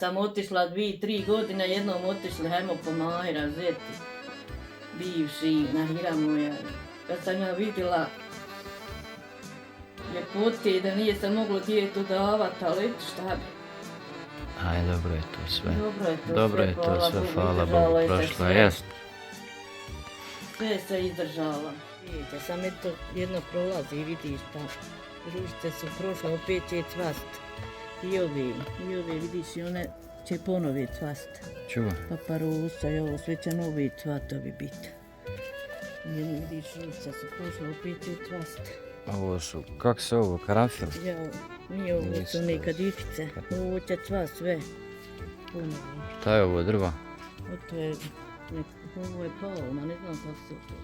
Sam otišla 2-3 godine, jednom otišli, hajmo po Mahira, zeti, bivši na Hira moja. Kad sam ja vidjela ljepote da nije se moglo djetu davat, ali eto šta bi. Aj, dobro je to sve. Dobro je to sve, hvala Bogu, prošlo je, jest. Sve se izdržala. Vidite, sam eto jedno prolazi i vidiš pa ružice su prošle, opet će cvast. I ove vidiš i one će ponovi cvast. Čuva. Paparusa i ovo, sve će novi cvatovi biti. Vidiš, ružice su prošle, opet će cvast. Ovo su, kak se ovo, karanfil? Ja, nije ovo su nekad ifice, ovo će cvast sve. Ponovi. Šta je ovo, drva? Ovo je palma, ne znam kako se to.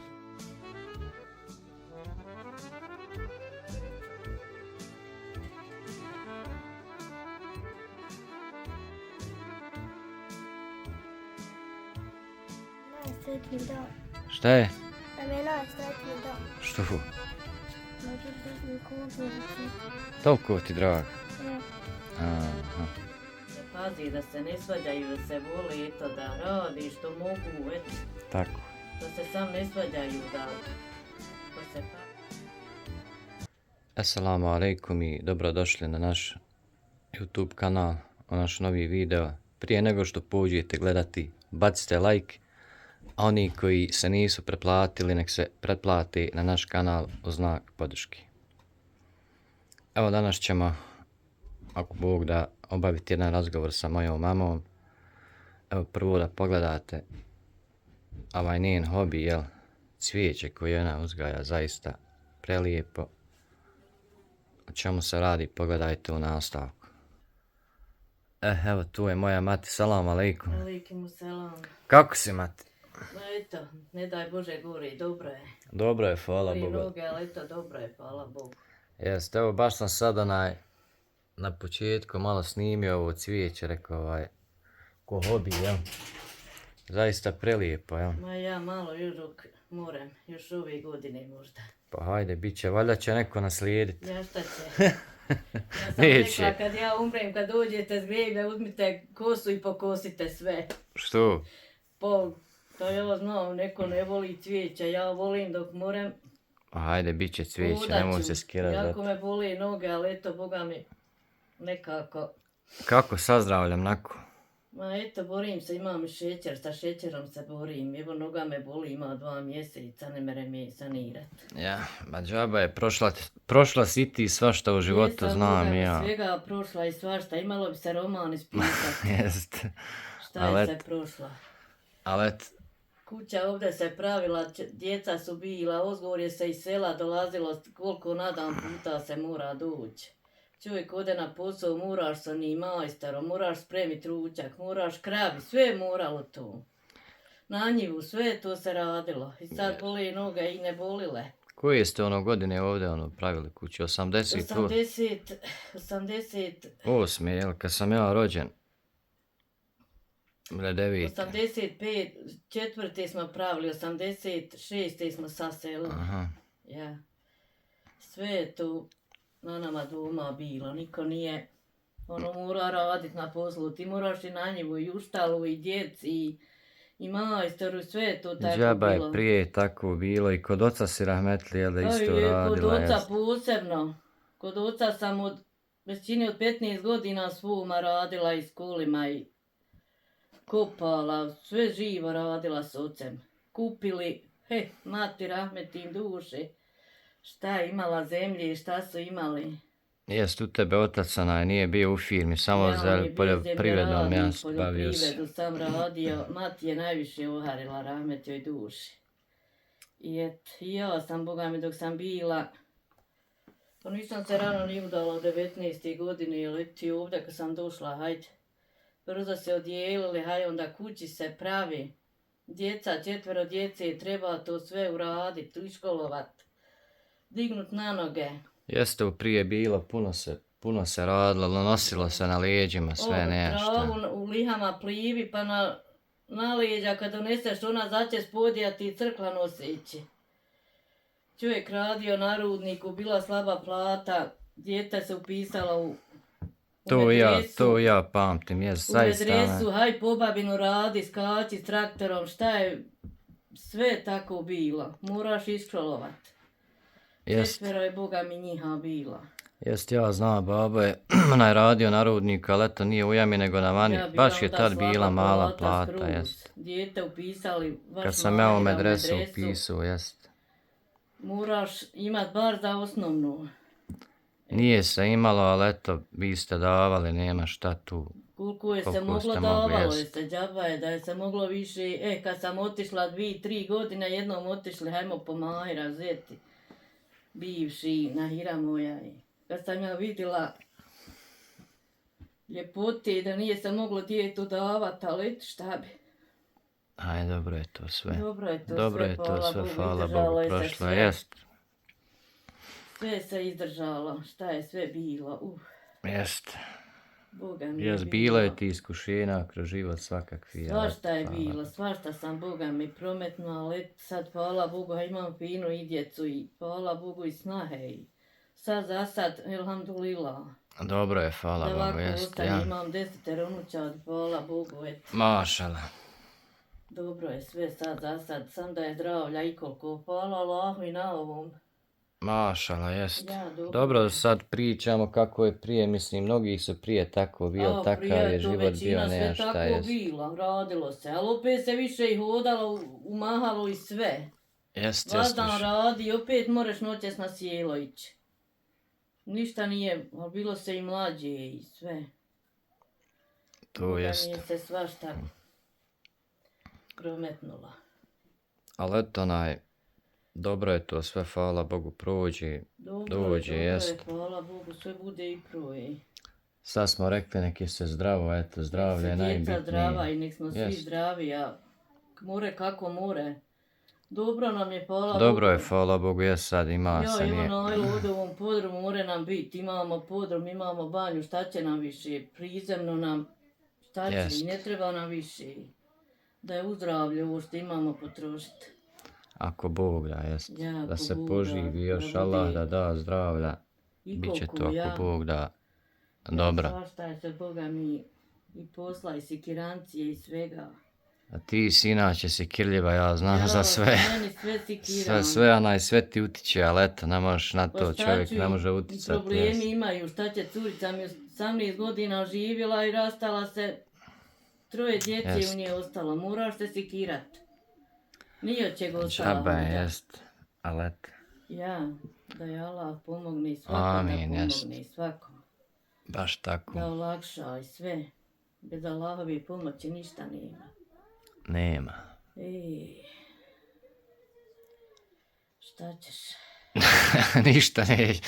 Sretni dan. Šta je? Nam je najsretni dan. Što? Možda mi kupići. Toliko ti drago. Ja. Aha. Pazi da se ne svađaju, da se vole, eto da radi što mogu, eto. Tako. Da se sam ne svađaju, da se Assalamu alaikum i dobrodošli na naš YouTube kanal, na naš novi video. Prije nego što pođete gledati, bacite like, a oni koji se nisu pretplatili, nek se pretplati na naš kanal u znak podrške. Evo danas ćemo, ako Bog da, obaviti jedan razgovor sa mojom mamom. Evo prvo da pogledate ovaj njen hobi, jel, cvijeće koje ona uzgaja, zaista prelijepo. O čemu se radi, pogledajte u nastavku. Evo tu je moja mati, salam alaikum. Alaikum selam. Kako si, mati? Eto, ne daj Bože gori, dobro je. Dobro je, hvala Gori Bogu. noge, ali eto, dobro je, hvala Bogu. Jeste, evo baš sam sad na početku malo snimio ovo cvijeće, rekao ko hobi, jel? Zaista prelijepo, jel? Ma ja malo još dok moram, još ove godine možda. Pa hajde, bit će, valjda će neko naslijediti. Ja šta će? Ja sam Neće. rekla kad ja umrem, kad dođete s grebe, uzmite kosu i pokosite sve. Što? To ja znam, neko ne voli cvijeća, ja volim dok moram. Pa hajde, bit će cvijeće, nemoj se skirati. Jako me boli noge, ali eto, Boga mi, nekako. Kako sazdravljam nako? Ma eto, borim se, imam šećer, sa šećerom se borim. Evo, noga me boli, ima 2 mjeseca, ne mere mi sanirat. Ja, ma džaba je, prošla si ti svašta u životu, Jesam, znam Boga mi, ja. svega prošla i svašta, imalo bi se roman ispisati. Jeste. Šta je se prošla? Ali et, Kuća ovdje se pravila, djeca su bila, ozgor je se iz sela dolazilo, koliko na dan puta se mora doći. Čovjek ode na posao, moraš sa njim majstarom, moraš spremiti ručak, moraš kravi, sve je moralo to. Na njivu, sve to se radilo. I sad boli noge i ne bolile. koje ste godine ovdje pravili kući? 88. Jel, kad sam ja rođen? 9. 85, četvrti smo pravili, 86 smo saselili. Aha. Ja. Sve je to na nama doma bilo, niko nije, mora radit na poslu, ti moraš i na njivu, i u štalu, i djeci, i majstoru, sve je to tako Džaba bilo. je prije tako bilo i kod oca si rahmetli, jel da isto radila? Kod oca jest? posebno, kod oca sam većini od 15 godina svuma radila i s kolima i kopala, sve živo radila s ocem. Kupili, mati rahmetim duši, šta je imala zemlje i šta su imali. Jest, u tebe otac nije bio u firmi, samo za poljoprivrednom mjestu bavio se. Poljoprivredu sam radio, mati je najviše uharila rahmet joj duši. I ja sam, Boga mi, dok sam bila, pa nisam se rano ni udala u 19. godine, jer ti ovdje kad sam došla, hajde. Brzo se odijelili, hajde onda kući se pravi. Djeca, 4 djece, treba to sve uraditi, iškolovat, dignut na noge. Jeste, prije bilo, puno se radilo, nosilo se na leđima, sve nešto. Travu u lihama plivi, pa na leđa kad doneseš ona zaće spodija ti crkla nosići. Čovjek radio na rudniku, bila slaba plata, dijete se upisala u To ja pamtim, jes, U zaista. medresu, haj po babinu radi, skači s traktorom, šta je sve tako bilo. Moraš iškolovat. Jest, 4 je Boga mi njiha bila. jest, ja znam, babo je, ona je radio na rudniku, ali eto nije u jami nego na vani, Ja bi baš je onda tad slaba bila mala skroz. plata, jest. Dijete upisali, baš Kad sam ja u majka medresu upisao, jest. Moraš imat bar za osnovnu. Nije se imalo, ali eto, vi ste davali, nema šta tu. Koliko je se Koliko moglo, ste mogli, davalo je jest. se, džaba je da je se moglo više, kad sam otišla 2-3 godine, jednom otišli, hajmo po Mahira, zeti, bivši, na hira moja. Kad sam ja vidjela ljepote da nije se moglo djetu davat, ali eto šta bi. Aj, dobro je to sve. Dobro je to Dobro sve, je to hvala sve, Bogu, hvala izdržalo Bogu, je se prošlo sve. jest. Sve se izdržalo, šta je sve bilo, Jest. Boga mi Jest, bilo je ti iskušenja kroz život svakakvi. ali Svašta je hvala. bilo, svašta sam Boga mi prometno, ali eto sad hvala Bogu, a imam finu i djecu i hvala Bogu i snahe i sad za sad, elhamdulillah, Dobro je, hvala da Bogu, ovako jest. ostane, Ja. imam 10 unučad, hvala Bogu, eto, Mašala. dobro je sve sad za sad, sam da je zdravlja i koliko, hvala Allahu i na ovom. Mašala, jest. Ja, dobro. Dobro, sad pričamo kako je prije, mislim, mnogi su prije tako bio, takav prije je to život većina bio, nema sve šta tako jest. bilo, radilo se, ali opet se više i hodalo, umahalo i sve. Jest, jest, Vazdan više. radi i opet moraš noćas na sjelo ići. Ništa nije, ali bilo se i mlađe i sve. To Boga jest. mi je se svašta prometnula. Ali eto, dobro je to sve, hvala Bogu, prođe. Dobro, Dođe, dobro jest. je, hvala Bogu, sve bude i proje. Sad smo rekli neki se zdravo, eto, zdravlje je Djeca najbitnije. zdrava i nek smo svi Jest. zdravi, a more kako more. Dobro nam je, hvala Bogu. Dobro je, hvala Bogu, jest sad ima Ja, se evo nije. na ovom podrumu more nam biti, imamo podrum, imamo banju, šta će nam više, prizemno nam, šta će, Jest. i ne treba nam više. Da je uzdravlje ovo što imamo potrošiti. Ako Bog da, jest. Ja, Da ako se Bog poživi da, još da Allah bude da da zdravlja. I Biće koliko to ako ja, Bog da. Dobro. Svašta je se Boga mi i posla i sikirancije i svega. A ti si inače si kirljiva, ja znam za sve. Meni sve sikiram. Sve ti utiče, ali eto, ne možeš na Pa to, šta čovjek ću, ne može uticati. problemi jest. imaju, šta će curica mi 18 godina živjela i rastala se, 3 djece Jest. u nje ostalo, moraš se sikirat. Nije od čega ostala. Džaba je, onda. jest. Ali eto, Ja, da je Allah pomogne svakom, Amin, da jest. pomogne svakom. baš tako. Da olakša i sve. Bez Allahove pomoći ništa nema. Nema. Šta ćeš? Ništa neće.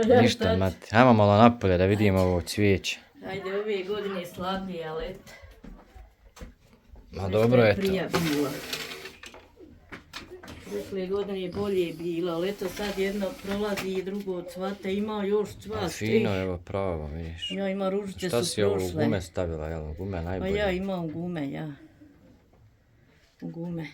Ja, Ništa, šta mati. Hajmo malo napolje da vidimo ovo cvijeće. ću? Ajde, ove godine slabije, ali eto. Ma dobro je to. Prija bila. Prošle godine je bolje bilo, ali eto sad jedno prolazi i drugo cvate, ima još A cvat. fino je ovo pravo, vidiš. Ja ima ružice Šta su si ovo u prošle. gume stavila, jel? Gume Pa najbolje. ja imam gume, ja. Gume.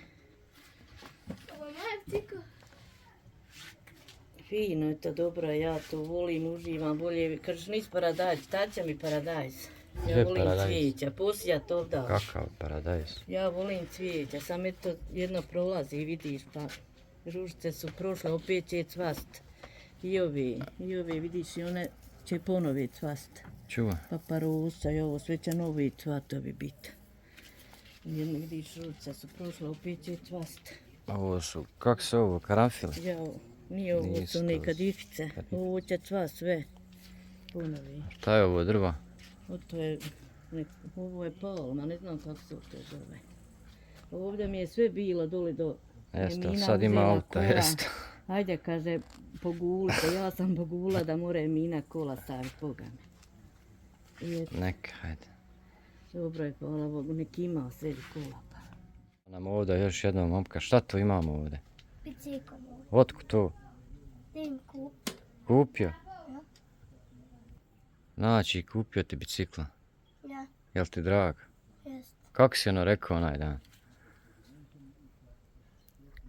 Fino je to, dobro, ja to volim, uživam, bolje, kažeš nis paradajz, šta će mi paradajz? Ja Gdje volim paradajz? cvijeća, posijat ovdje. Kakav paradajz. Ja volim cvijeća, sam eto jedno prolazi, vidiš, pa ružice su prošle, opet će cvast. I ove, vidiš, i one će ponovi cvast. Čuva. Paparosa i ovo, sve će novi cvatovi biti. Jedno, vidiš, ružice su prošle, opet će cvast. Ovo su, kak su ovo, karanfili? Ja, nije ovo, Nisu su to ne kadifice. kadifice. Ovo će cvast sve. Ponovi. Šta je ovo, drva? Ovo je palma, ne znam kako se to zove. Ovdje mi je sve bilo dole do Jeste, Emina sad ima uzela auto, kola. jeste. Ajde, kaže, pogulite, ja sam pogula da mora Emina kola staviti, Boga me. I eto, Neka, hajde. dobro je, hvala Bogu, nek ima sredi kola. Pa. Nam ovdje još jednom momka, šta to imamo ovdje? Bicikl moj. Otkud to? Dim kup. Kupio? Znači, kupio ti bicikla. Ja, Jel ti drag? jest. Kako si ono rekao onaj dan?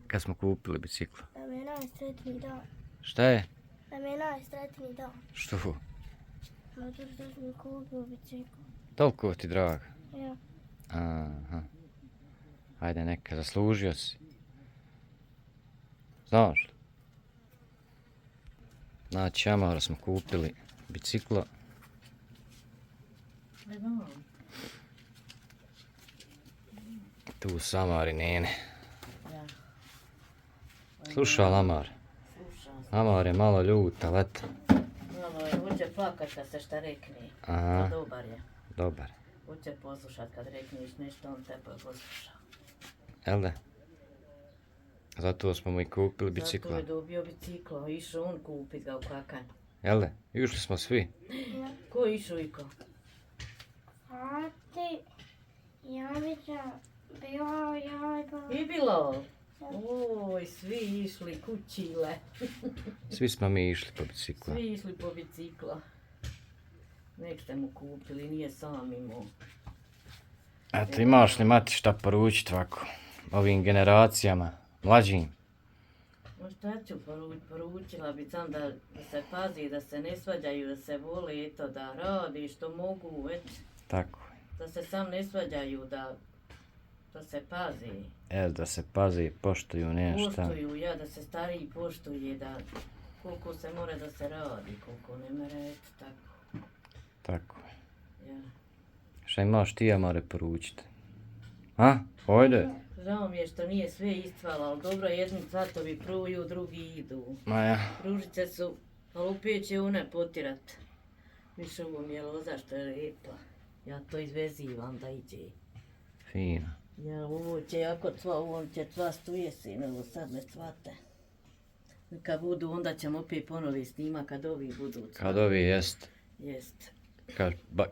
Kad smo kupili bicikla. Da mi je najsretniji dan. Šta je? Da mi je najsretniji dan. Što? Zato što sam mi kupio bicikl. Toliko ti drag. Ja. Aha. Ajde neka, zaslužio si. Znaš li? Znači, Amara smo kupili biciklo. Ne znam. Tu su Amari nene. Ja. Slušaj, Amar. Slušam se. Amar je malo ljuta, ali eto. Malo je, hoće plakat kad se šta rekne. Aha. A dobar je. Dobar. Hoće poslušat kad rekneš nešto, on tebe posluša. Jel da? Zato smo mu i kupili Zato bicikla. je dobio biciklo, išao on kupit ga u kakanj. Jel da? Išli smo svi. Ja. Ko je išao i ko? Ati, Janića, bila jajba. I bilo. Oj, svi išli kućile. Svi smo mi išli po bicikla. Svi išli po bicikla. Nek ste mu kupili, nije sam imao. Eto, imaš li mati šta poručiti ovako? Ovim generacijama, mlađim. Ma šta ću poručila bi sam da se pazi, da se ne svađaju, da se vole, eto, da radi što mogu, eto. Tako. Da se sam ne svađaju, da se pazi. Da se pazi, poštuju, nema šta. Poštuju, ja da se stariji poštuje, da koliko se mora da se radi, koliko ne mere, eto tako. Tako. Ja. Šta imaš ti, Amare, poručiti? A? Ojde. Žao mi je što nije sve istvala, ali dobro, jedni cvatovi pruju, drugi idu. Ma ja. Ružice su, ali opet će one potirat. Više ovo mi je loza što je lijepa. Ja to izvezivam da iđe. Fino. Ja, ovo će jako ovo će cvast u jesen, ovo sad ne cvate. Kad budu, onda ćemo opet ponovi snima kad ovi budu cvate. Kad ovi jest. Jest.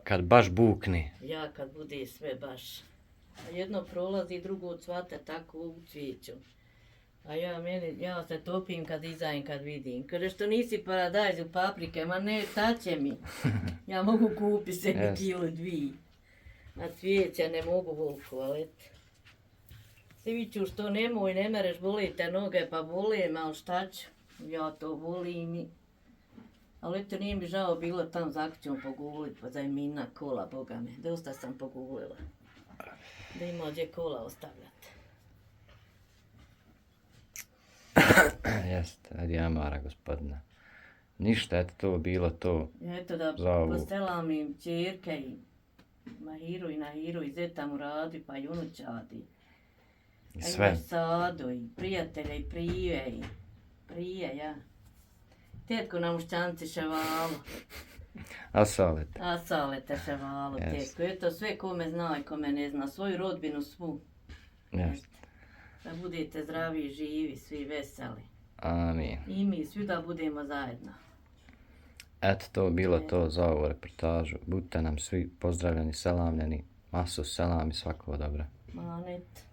Kad baš bukni. Ja kad bude sve baš. A jedno prolazi, drugo cvate tako u cvijeću. A ja se topim kad izajem, kad vidim. Kaže što nisi paradajz u paprike, ma ne, taće mi. Ja mogu kupiti sebi Jest. kilo dvije. A cvijeća ne mogu volku, ali eto. Siviću što nemoj, ne mereš, boli te noge, pa boli me, ali šta ću? Ja to volim i... Ali eto nije mi žao bilo tam za kućom pogulit, pa za mina kola, boga me. Dosta sam pogulila. Da ima gdje kola ostavljati. Jeste, ajde Amara, gospodina. Ništa, eto to bilo to. Eto da Za ovu. postelam im čerke i Mahiru i Nahiru i zeta mu radi, pa i unučadi. I A sve. imaš Sado i prijatelja i prije, ja. Tetko na mušćanci ševalo, A salet. a salete ševalo, Jest. tetko. Eto sve kome zna i kome ne zna, svoju rodbinu svu. Jeste. Da budete zdravi i živi, svi veseli. Amin. I mi svi da budemo zajedno. Eto to bilo to za ovu reportažu. Budite nam svi pozdravljeni, selamljeni. Masu selam i svako dobro. Manet.